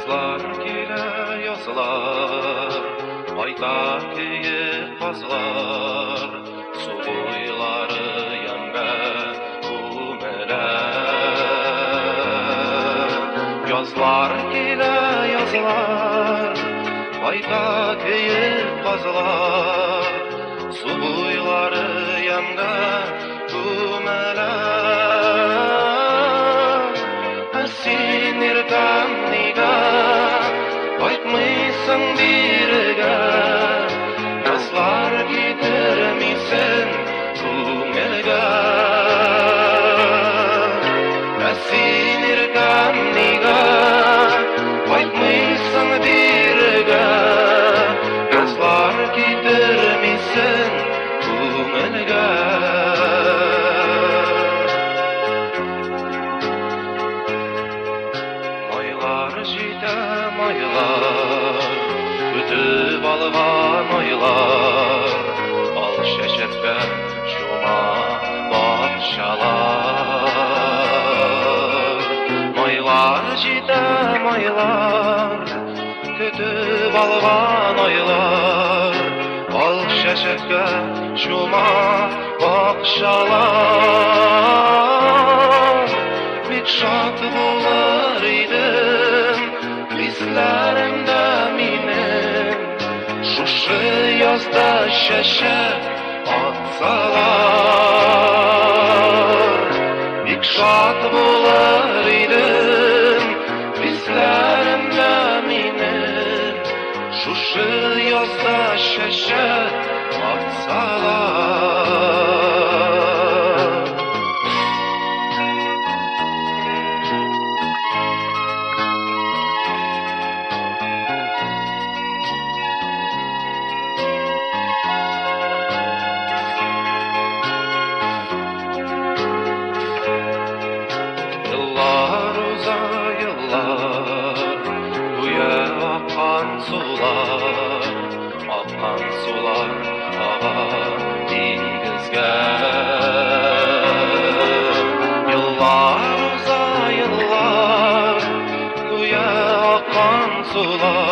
Yazlar kile yazlar, ayta keyif bazlar, su boyları yanga kumeler. Yazlar kile yazlar, ayta keyif bazlar, su boyları yanga kumeler. Sinirden Aytmıysan birge, yazlar gidermisen kumelge. Sinirgen niga, aytmıysan birge, yazlar gidermisen kumelge. Maylar jite maylar, ütüp algan aylar, al şeşetke şuma batşalar. Maylar jite maylar, ütüp algan aylar, al şeşetke şuma batşalar. Bik şat bolar idim, hislerimde minin, şuşu yazda şeşe atsalar. Bik şat bolar idim, hislerimde minin, şuşu yazda şeşe atsalar. Yıllar uzar yıllar, güye akan sular ağa dengizge. Yıllar uzar yıllar, güye akan sular